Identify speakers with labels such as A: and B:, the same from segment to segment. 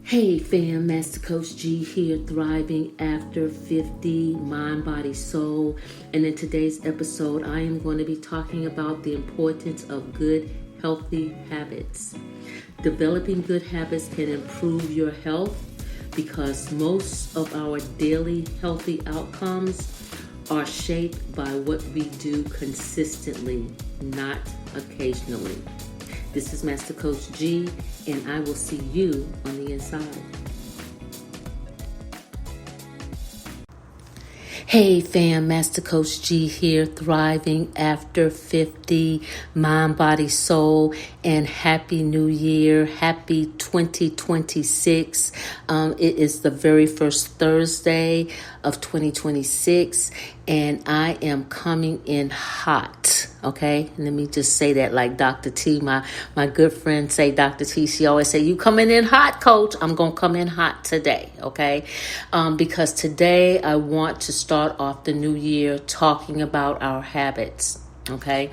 A: Hey fam, Master Coach G here, thriving after 50, mind, body, soul. And in today's episode, I am going to be talking about the importance of good, healthy habits. Developing good habits can improve your health because most of our daily healthy outcomes are shaped by what we do consistently, not occasionally. This is Master Coach G, and I will see you on the inside. Hey fam, Master Coach G here, thriving after 50, mind, body, soul, and happy new year, happy 2026. It is the very first Thursday of 2026, and I am coming in hot, okay? Let me just say that like Dr. T, my good friend say, Dr. T, she always say, you coming in hot, coach. I'm going to come in hot today, okay? Because today I want to start off the new year talking about our habits, okay?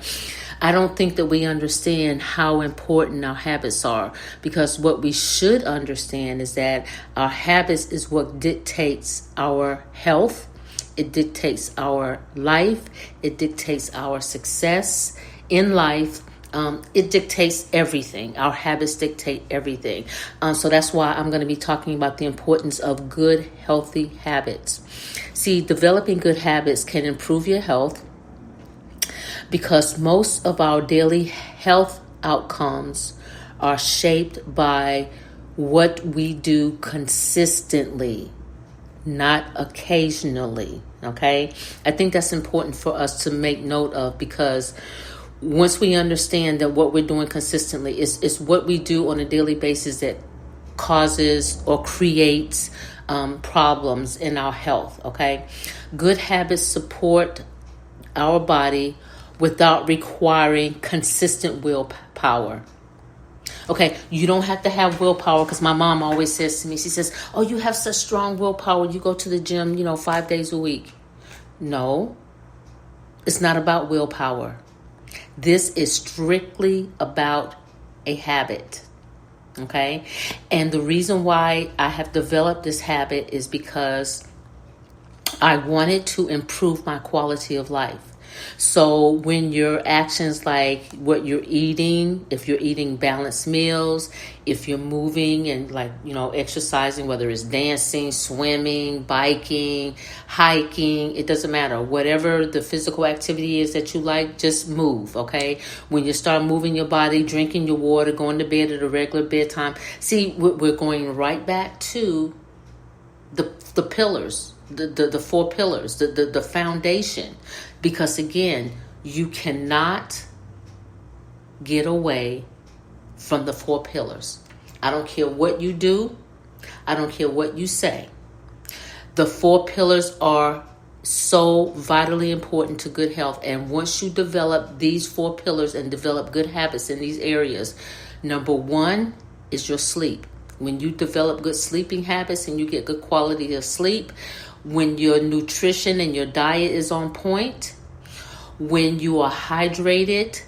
A: I don't think that we understand how important our habits are, because what we should understand is that our habits is what dictates our health. It dictates our life. It dictates our success in life. It dictates everything. Our habits dictate everything. So that's why I'm going to be talking about the importance of good, healthy habits. See, developing good habits can improve your health because most of our daily health outcomes are shaped by what we do consistently, not occasionally, okay? I think that's important for us to make note of, because once we understand that what we're doing consistently is what we do on a daily basis that causes or creates problems in our health, okay? Good habits support our body without requiring consistent willpower. Okay, you don't have to have willpower, because my mom always says to me, she says, oh, you have such strong willpower. You go to the gym, 5 days a week. No, it's not about willpower. This is strictly about a habit, okay? And the reason why I have developed this habit is because I wanted to improve my quality of life. So when your actions, like what you're eating, if you're eating balanced meals, if you're moving and exercising, whether it's dancing, swimming, biking, hiking, it doesn't matter. Whatever the physical activity is that you like, just move, okay? When you start moving your body, drinking your water, going to bed at a regular bedtime, see, we're going right back to the pillars, the four pillars, the foundation. Because again, you cannot get away from the four pillars. I don't care what you do. I don't care what you say. The four pillars are so vitally important to good health. And once you develop these four pillars and develop good habits in these areas, number one is your sleep. When you develop good sleeping habits and you get good quality of sleep, when your nutrition and your diet is on point, when you are hydrated,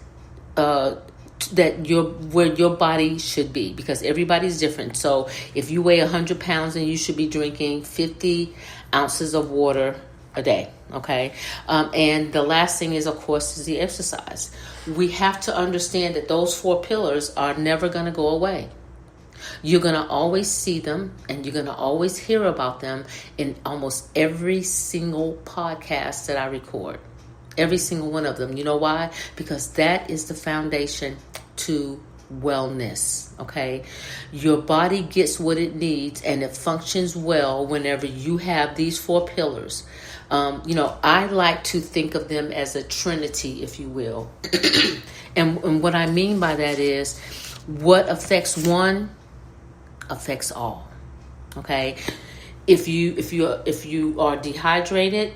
A: where your body should be, because everybody's different. So if you weigh 100 pounds, then you should be drinking 50 ounces of water a day, okay? And the last thing is, of course, is the exercise. We have to understand that those four pillars are never going to go away. You're going to always see them, and you're going to always hear about them in almost every single podcast that I record. Every single one of them. You know why? Because that is the foundation to wellness, okay? Your body gets what it needs, and it functions well whenever you have these four pillars. I like to think of them as a trinity, if you will. And what I mean by that is, what affects one affects all, okay? If you are dehydrated,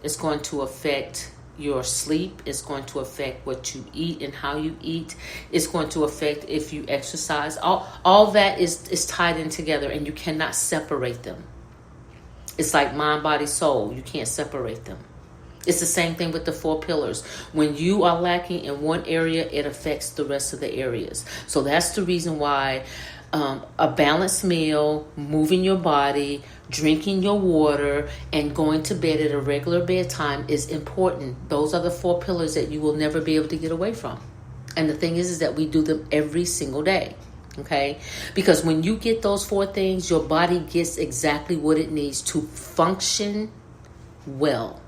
A: it's going to affect your sleep. It's going to affect what you eat and how you eat. It's going to affect if you exercise. All that is tied in together, and you cannot separate them. It's like mind, body, soul. You can't separate them. It's the same thing with the four pillars. When you are lacking in one area, it affects the rest of the areas. So that's the reason why a balanced meal, moving your body, drinking your water, and going to bed at a regular bedtime is important. Those are the 4 pillars that you will never be able to get away from. And the thing is that we do them every single day. Okay? Because when you get those 4 things, your body gets exactly what it needs to function well.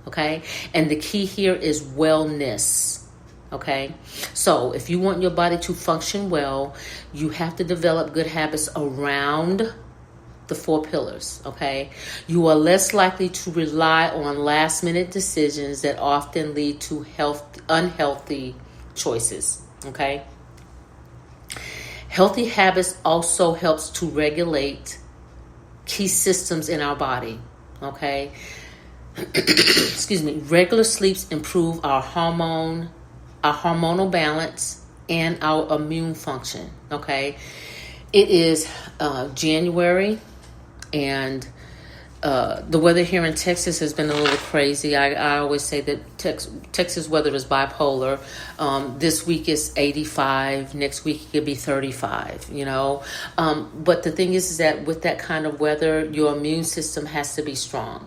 A: Okay? And the key here is wellness. Okay? So if you want your body to function well, you have to develop good habits around the 4 pillars. Okay? You are less likely to rely on last minute decisions that often lead to unhealthy choices. Okay? Healthy habits also helps to regulate key systems in our body. Okay? Excuse me. Regular sleeps improve our hormonal balance and our immune function. Okay? It is January, and the weather here in Texas has been a little crazy. I always say that Texas weather is bipolar. This week is 85. Next week it could be 35, But the thing is that with that kind of weather, your immune system has to be strong,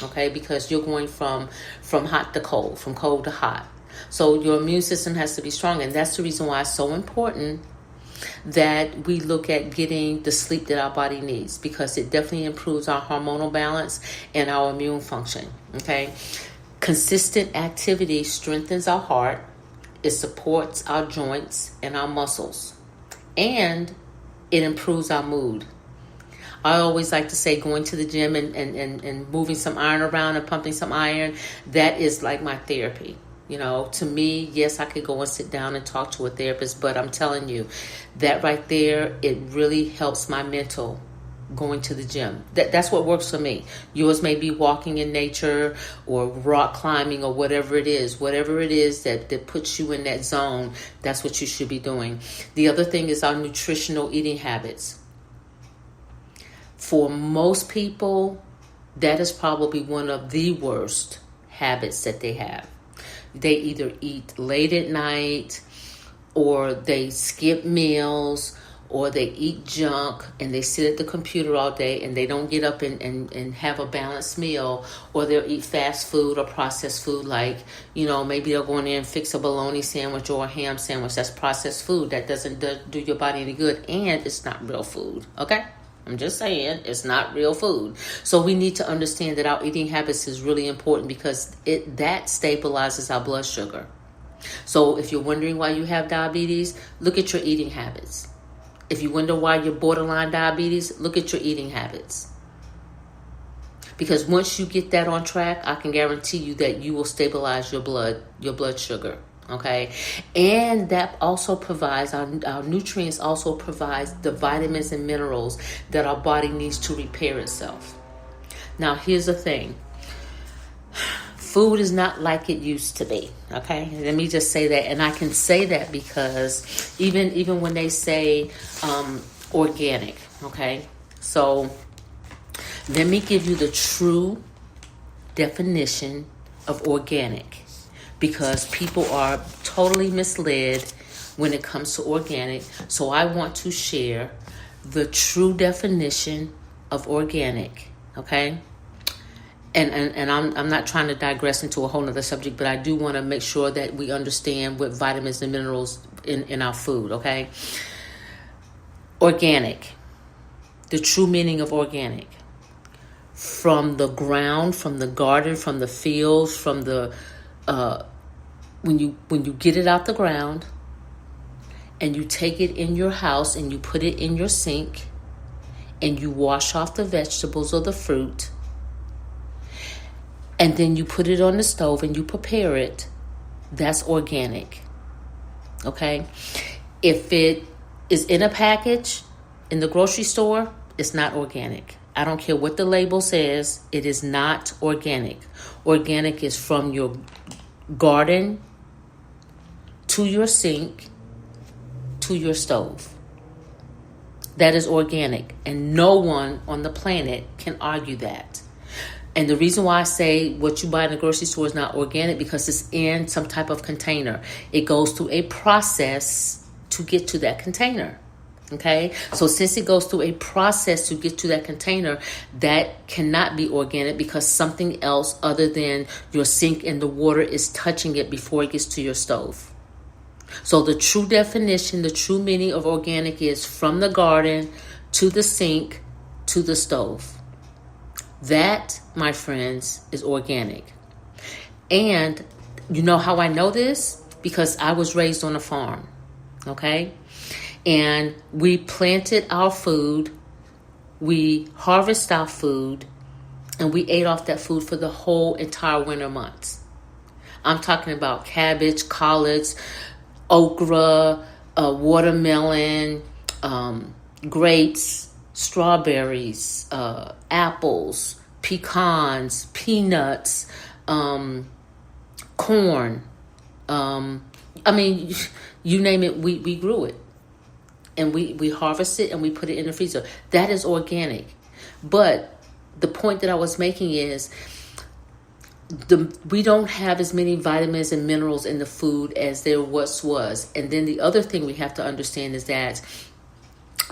A: okay? Because you're going from hot to cold, from cold to hot. So your immune system has to be strong, and that's the reason why it's so important that we look at getting the sleep that our body needs, because it definitely improves our hormonal balance and our immune function. Okay, consistent activity strengthens our heart, it supports our joints and our muscles, and it improves our mood. I always like to say going to the gym and moving some iron around and pumping some iron, that is like my therapy. To me, yes, I could go and sit down and talk to a therapist, but I'm telling you, that right there, it really helps my mental going to the gym. That's what works for me. Yours may be walking in nature or rock climbing or whatever it is. Whatever it is that puts you in that zone, that's what you should be doing. The other thing is our nutritional eating habits. For most people, that is probably one of the worst habits that they have. They either eat late at night, or they skip meals, or they eat junk and they sit at the computer all day and they don't get up and have a balanced meal, or they'll eat fast food or processed food, like, maybe they'll go in there and fix a bologna sandwich or a ham sandwich. That's processed food. That doesn't do your body any good, and it's not real food, okay? I'm just saying, it's not real food. So we need to understand that our eating habits is really important, because that stabilizes our blood sugar. So if you're wondering why you have diabetes, look at your eating habits. If you wonder why you're borderline diabetes, look at your eating habits. Because once you get that on track, I can guarantee you that you will stabilize your blood sugar. Okay, and that also provides, our nutrients also provides the vitamins and minerals that our body needs to repair itself. Now, here's the thing. Food is not like it used to be. Okay, let me just say that, and I can say that because even when they say organic, okay, so let me give you the true definition of organic, because people are totally misled when it comes to organic. So I want to share the true definition of organic, okay? And I'm not trying to digress into a whole nother subject, but I do want to make sure that we understand what vitamins and minerals in our food, okay? Organic, the true meaning of organic. From the ground, from the garden, from the fields, from the when you get it out the ground and you take it in your house and you put it in your sink and you wash off the vegetables or the fruit, and then you put it on the stove and you prepare it, that's organic. Okay? If it is in a package in the grocery store, it's not organic. I don't care what the label says, it is not organic. Organic is from your garden to your sink to your stove. That is organic, and no one on the planet can argue that. And the reason why I say what you buy in the grocery store is not organic, because it's in some type of container. It goes through a process to get to that container. Okay, so since it goes through a process to get to that container, that cannot be organic because something else other than your sink and the water is touching it before it gets to your stove. So the true definition, the true meaning of organic is from the garden to the sink to the stove. That, my friends, is organic. And you know how I know this? Because I was raised on a farm. Okay? And we planted our food, we harvested our food, and we ate off that food for the whole entire winter months. I'm talking about cabbage, collards, okra, watermelon, grapes, strawberries, apples, pecans, peanuts, corn. I mean, you name it, we grew it. And we harvest it and we put it in the freezer. That is organic. But the point that I was making is we don't have as many vitamins and minerals in the food as there once was. And then the other thing we have to understand is that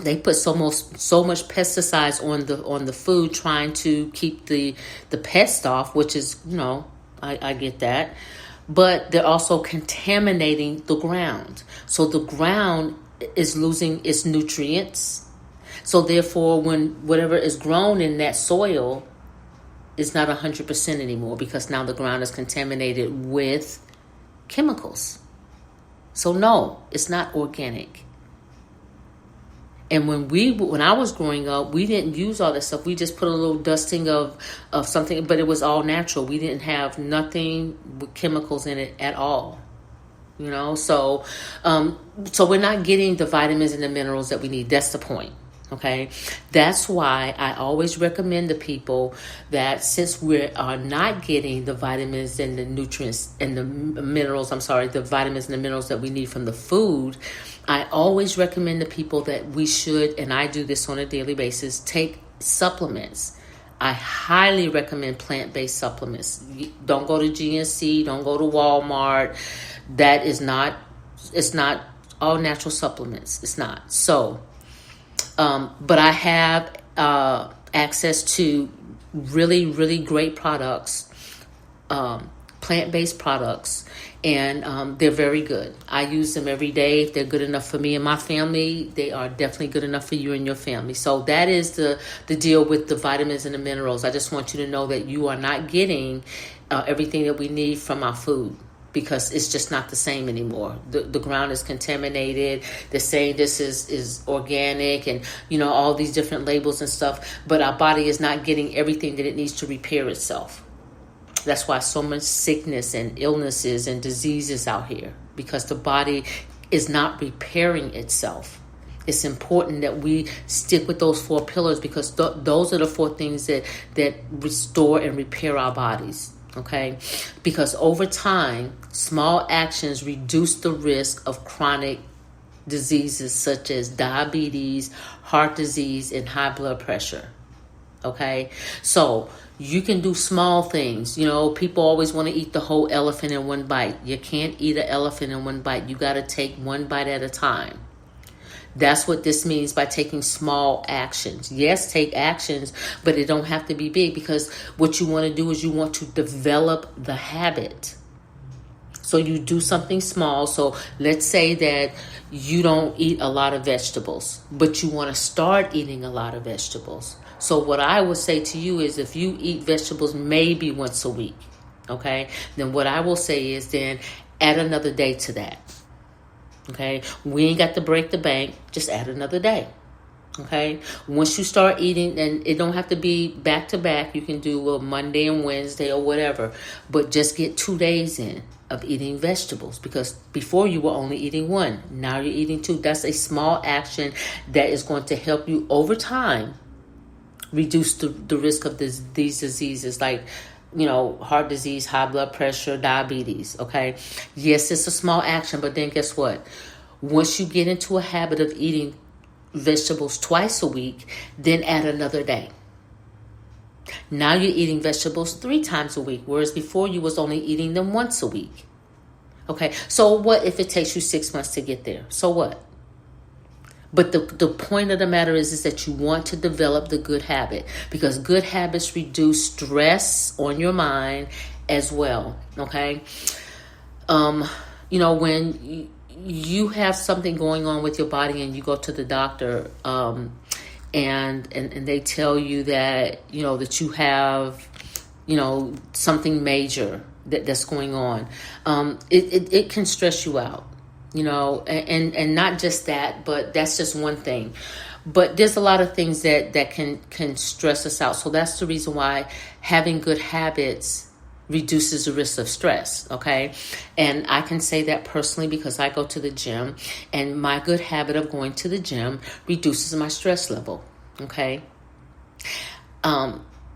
A: they put so much pesticides on the food, trying to keep the pest off, which is, I get that. But they're also contaminating the ground. So the ground is losing its nutrients. So therefore, when whatever is grown in that soil is not 100% anymore, because now the ground is contaminated with chemicals. So no, it's not organic. And when I was growing up, we didn't use all that stuff. We just put a little dusting of something, but it was all natural. We didn't have nothing with chemicals in it at all. So we're not getting the vitamins and the minerals that we need. That's the point. Okay. That's why I always recommend to people that since we are not getting the vitamins and the nutrients and the minerals, the vitamins and the minerals that we need from the food, I always recommend to people that we should, and I do this on a daily basis, take supplements. I highly recommend plant-based supplements. Don't go to GNC, don't go to Walmart. That is not, it's not all natural supplements. It's not. So, but I have access to really, really great products, plant-based products, and they're very good. I use them every day. If they're good enough for me and my family, they are definitely good enough for you and your family. So that is the deal with the vitamins and the minerals. I just want you to know that you are not getting everything that we need from our food, because it's just not the same anymore. The ground is contaminated. They're saying this is organic and, all these different labels and stuff. But our body is not getting everything that it needs to repair itself. That's why so much sickness and illnesses and diseases out here, because the body is not repairing itself. It's important that we stick with those 4 pillars, because those are the 4 things that restore and repair our bodies. Okay, because over time, small actions reduce the risk of chronic diseases such as diabetes, heart disease, and high blood pressure. Okay, so you can do small things. People always want to eat the whole elephant in one bite. You can't eat an elephant in one bite. You got to take one bite at a time. That's what this means by taking small actions. Yes, take actions, but it don't have to be big, because what you want to do is you want to develop the habit. So you do something small. So let's say that you don't eat a lot of vegetables, but you want to start eating a lot of vegetables. So what I would say to you is, if you eat vegetables maybe once a week, okay, then what I will say is then add another day to that. Okay, we ain't got to break the bank. Just add another day. Okay, once you start eating, and it don't have to be back to back. You can do a Monday and Wednesday or whatever, but just get 2 days in of eating vegetables, because before you were only eating 1. Now you're eating 2. That's a small action that is going to help you over time reduce the risk of these diseases like heart disease, high blood pressure, diabetes. Okay. Yes, it's a small action, but then guess what? Once you get into a habit of eating vegetables twice a week, then add another day. Now you're eating vegetables 3 times a week, whereas before you was only eating them once a week. Okay. So what if it takes you 6 months to get there? So what? But the point of the matter is that you want to develop the good habit, because good habits reduce stress on your mind as well. Okay. When you have something going on with your body and you go to the doctor, and they tell you that, that you have, something major that's going on, it can stress you out. And not just that, but that's just one thing. But there's a lot of things that can stress us out. So that's the reason why having good habits reduces the risk of stress, okay? And I can say that personally because I go to the gym, and my good habit of going to the gym reduces my stress level, okay?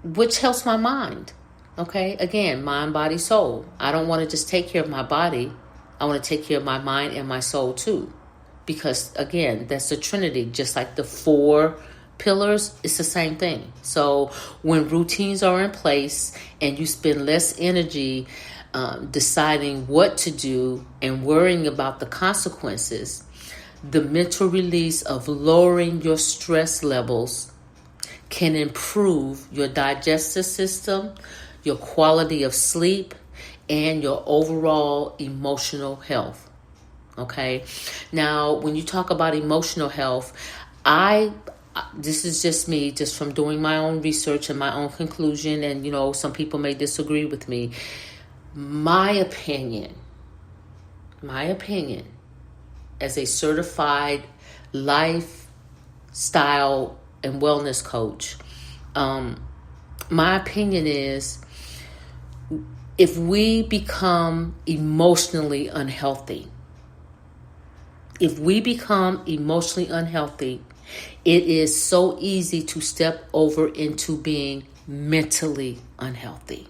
A: Which helps my mind, okay? Again, mind, body, soul. I don't want to just take care of my body. I want to take care of my mind and my soul too. Because again, that's the Trinity. Just like the 4 pillars, it's the same thing. So when routines are in place and you spend less energy deciding what to do and worrying about the consequences, the mental release of lowering your stress levels can improve your digestive system, your quality of sleep, and your overall emotional health. Okay. Now, when you talk about emotional health, this is just me, just from doing my own research and my own conclusion. And, some people may disagree with me. My opinion, as a certified lifestyle and wellness coach, my opinion is, if we become emotionally unhealthy, it is so easy to step over into being mentally unhealthy.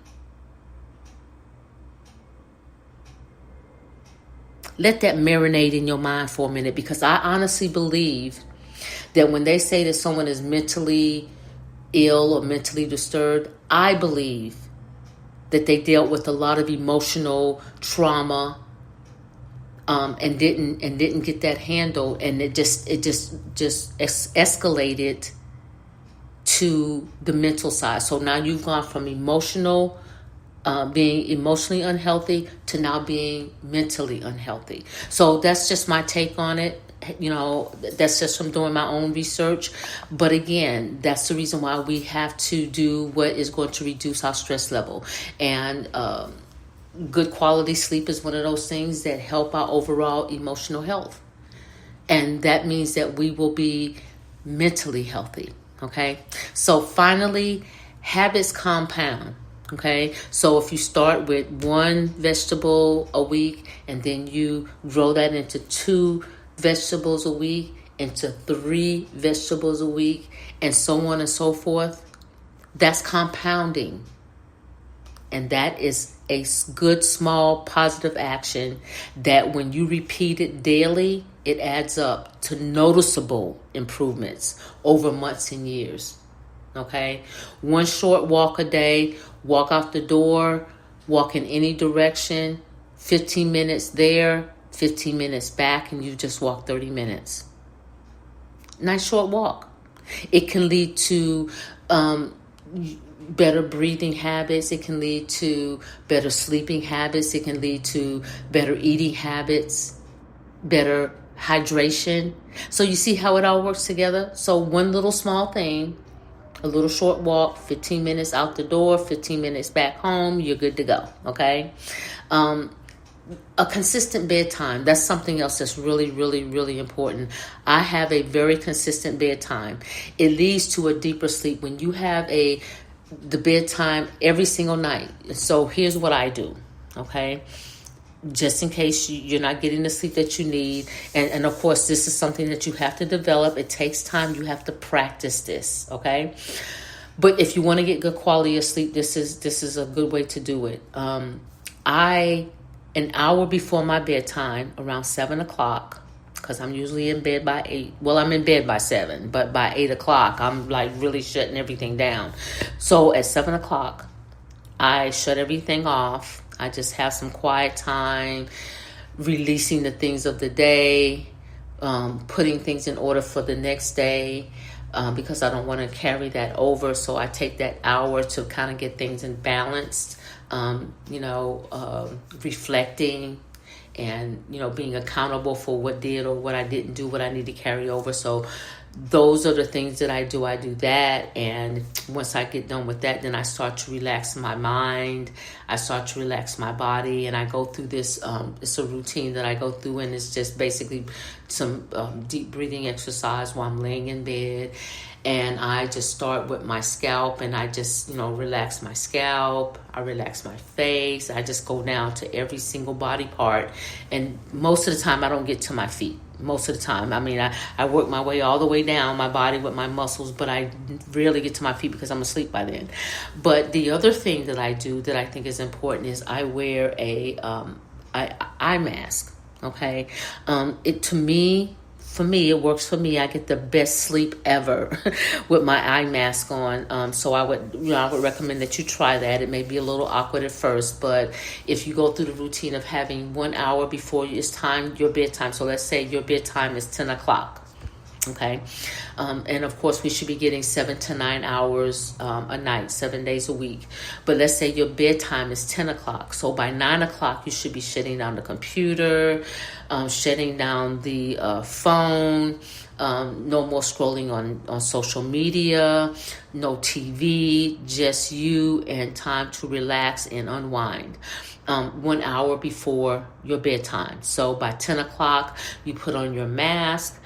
A: Let that marinate in your mind for a minute, because I honestly believe that when they say that someone is mentally ill or mentally disturbed, I believe that they dealt with a lot of emotional trauma, and didn't get that handled, and it just escalated to the mental side. So now you've gone from being emotionally unhealthy to now being mentally unhealthy. So that's just my take on it. That's just from doing my own research. But again, that's the reason why we have to do what is going to reduce our stress level. And good quality sleep is one of those things that help our overall emotional health. And that means that we will be mentally healthy. Okay. So finally, habits compound. Okay. So if you start with 1 vegetable a week, and then you grow that into 2 vegetables a week, into 3 vegetables a week, and so on and so forth, that's compounding. And that is a good, small, positive action that when you repeat it daily, it adds up to noticeable improvements over months and years. Okay? 1 short walk a day, walk out the door, walk in any direction, 15 minutes there, 15 minutes back, and you just walk 30 minutes. Nice short walk. It can lead to better breathing habits. It can lead to better sleeping habits. It can lead to better eating habits, better hydration. So you see how it all works together? So one little small thing, a little short walk, 15 minutes out the door, 15 minutes back home, you're good to go, okay? A consistent bedtime, that's something else that's really, really, really important. I have a very consistent bedtime. It leads to a deeper sleep when you have the bedtime every single night. So here's what I do, okay? Just in case you're not getting the sleep that you need. And of course, this is something that you have to develop. It takes time. You have to practice this, okay? But if you want to get good quality of sleep, this is a good way to do it. An hour before my bedtime, around 7 o'clock, because I'm usually in bed by 8. Well, I'm in bed by 7, but by 8 o'clock, I'm like really shutting everything down. So at 7 o'clock, I shut everything off. I just have some quiet time, releasing the things of the day, putting things in order for the next day. Because I don't want to carry that over. So I take that hour to kind of get things in balance, reflecting and, being accountable for what did or what I didn't do, what I need to carry over. So those are the things that I do. I do that. And once I get done with that, then I start to relax my mind. I start to relax my body. And I go through this. It's a routine that I go through. And it's just basically some deep breathing exercise while I'm laying in bed. And I just start with my scalp, and I just, relax my scalp. I relax my face. I just go down to every single body part. And most of the time, I don't get to my feet. Most of the time. I mean, I work my way all the way down my body with my muscles, but I rarely get to my feet because I'm asleep by then. But the other thing that I do that I think is important is I wear a eye mask. Okay. For me, it works for me. I get the best sleep ever with my eye mask on. So I would recommend that you try that. It may be a little awkward at first, but if you go through the routine of having 1 hour before it's time, your bedtime. So let's say your bedtime is 10 o'clock. Okay. And of course we should be getting 7 to 9 hours a night, 7 days a week. But let's say your bedtime is 10 o'clock. So by 9 o'clock, you should be shutting down the computer, shutting down the phone, no more scrolling on social media, no TV, just you and time to relax and unwind. 1 hour before your bedtime. So by 10 o'clock, you put on your mask,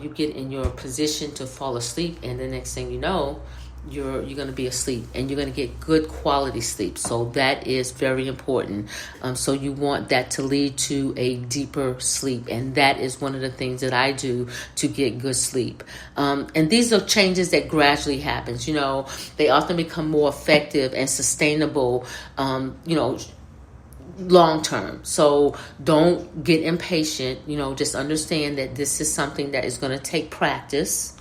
A: you get in your position to fall asleep, and the next thing you know, you're going to be asleep, and you're going to get good quality sleep. So that is very important. So you want that to lead to a deeper sleep, and that is one of the things that I do to get good sleep. And these are changes that gradually happens. They often become more effective and sustainable, long term. So don't get impatient. Just understand that this is something that is going to take practice,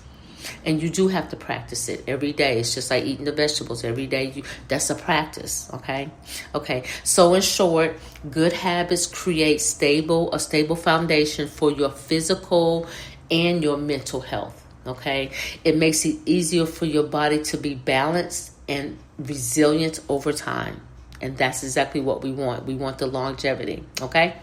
A: and you do have to practice it every day. It's just like eating the vegetables every day. That's a practice. Okay. So in short, good habits create a stable foundation for your physical and your mental health. Okay. It makes it easier for your body to be balanced and resilient over time. And that's exactly what we want. We want the longevity. Okay.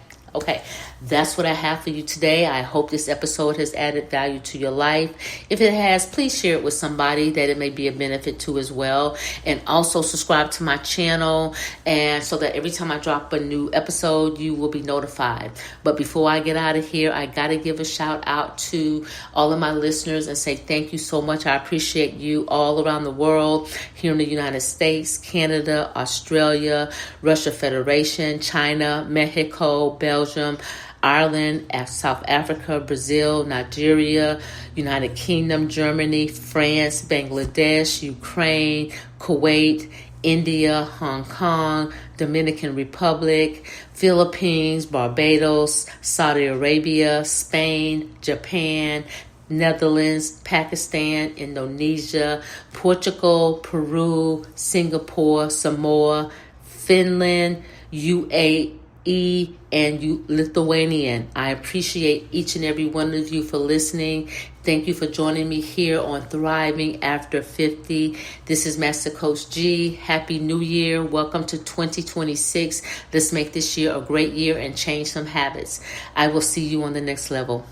A: That's what I have for you today. I hope this episode has added value to your life. If it has, please share it with somebody that it may be a benefit to as well. And also subscribe to my channel, and so that every time I drop a new episode, you will be notified. But before I get out of here, I got to give a shout out to all of my listeners and say thank you so much. I appreciate you all around the world, here in the United States, Canada, Australia, Russia Federation, China, Mexico, Belgium, Ireland, South Africa, Brazil, Nigeria, United Kingdom, Germany, France, Bangladesh, Ukraine, Kuwait, India, Hong Kong, Dominican Republic, Philippines, Barbados, Saudi Arabia, Spain, Japan, Netherlands, Pakistan, Indonesia, Portugal, Peru, Singapore, Samoa, Finland, UAE, and Lithuanian. I appreciate each and every one of you for listening. Thank you for joining me here on Thriving After 50. This is Master Coach G. Happy New Year. Welcome to 2026. Let's make this year a great year and change some habits. I will see you on the next level.